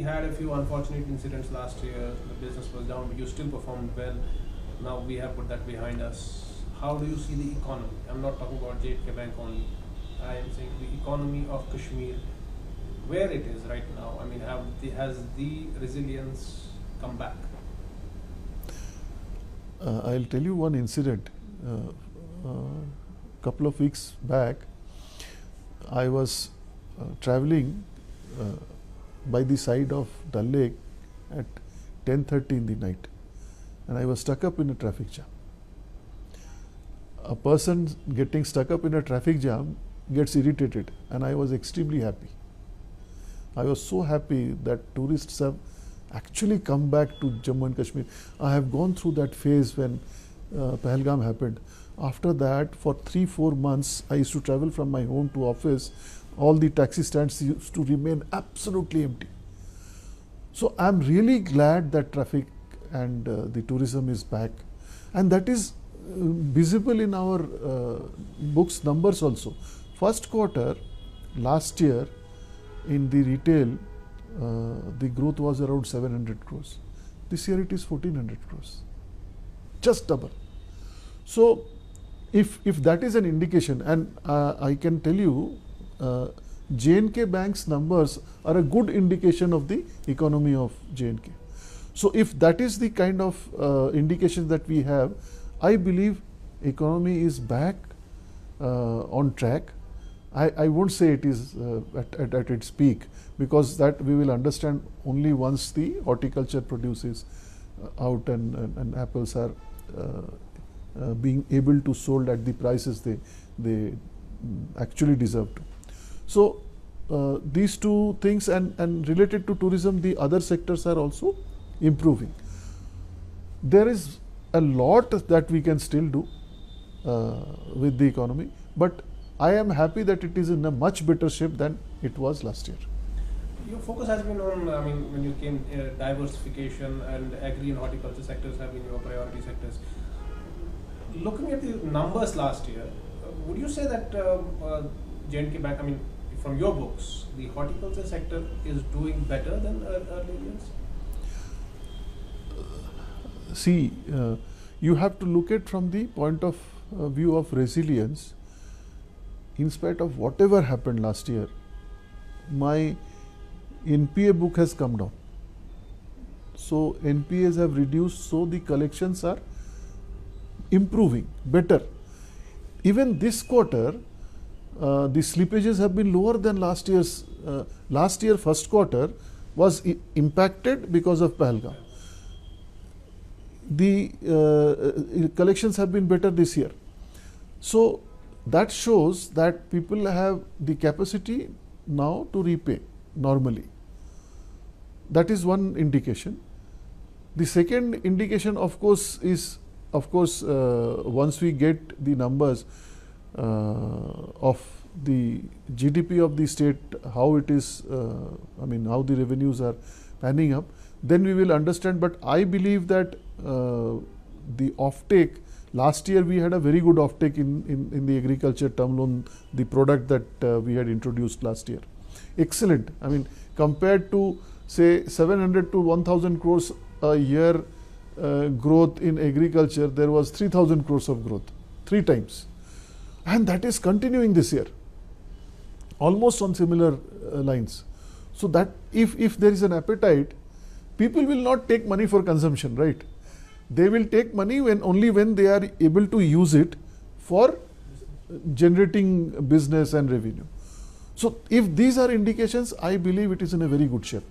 had a few unfortunate incidents last year. The business was down, but you still performed well. Now we have put that behind us. How do you see the economy? I'm not talking about J&K Bank only. I am saying the economy of Kashmir, where it is right now. I mean, has the resilience come back? I'll tell you one incident. Couple of weeks back, I was traveling by the side of Dal Lake at 10:30 in the night, and I was stuck up in a traffic jam. A person getting stuck up in a traffic jam gets irritated, and I was extremely happy. I was so happy that tourists have actually come back to Jammu and Kashmir. I have gone through that phase when Pahalgam happened. After that, for 3-4 months, I used to travel from my home to office. All the taxi stands used to remain absolutely empty. So I'm really glad that traffic and the tourism is back, and that is visible in our books numbers also. First quarter last year in the retail, the growth was around 700 crores. This year it is 1400 crores, just double. So if that is an indication, and I can tell you J&K Bank's numbers are a good indication of the economy of J&K. So if that is the kind of indication that we have, I believe economy is back on track. I won't say it is at its peak, because that we will understand only once the horticulture produce is out and apples are being able to sold at the prices they actually deserve to. So these two things, and related to tourism, the other sectors are also improving. There is a lot that we can still do with the economy, but I am happy that it is in a much better shape than it was last year. Your focus has been on, I mean, when you came, diversification, and agri and horticulture sectors have been your priority sectors. Looking at the numbers last year, would you say that J&K Bank, I mean, from your books, the horticulture sector is doing better than earlier years? See, you have to look at from the point of view of resilience. In spite of whatever happened last year, my NPA book has come down. So NPAs have reduced, so the collections are improving better. Even this quarter, the slippages have been lower than last year's. Last year first quarter was impacted because of Pahalgam. The collections have been better this year. So that shows that people have the capacity now to repay normally. That is one indication. The second indication, of course, is once we get the numbers of the GDP of the state, how it is, I mean, how the revenues are panning up, then we will understand. But I believe that the offtake, last year we had a very good offtake in the agriculture term loan, the product that we had introduced last year. Excellent. I mean, compared to say 700 to 1000 crores a year growth in agriculture, there was 3000 crores of growth, 3 times. And that is continuing this year, almost on similar lines. So that if there is an appetite, people will not take money for consumption, right? They will take money only when they are able to use it for generating business and revenue. So if these are indications, I believe it is in a very good shape.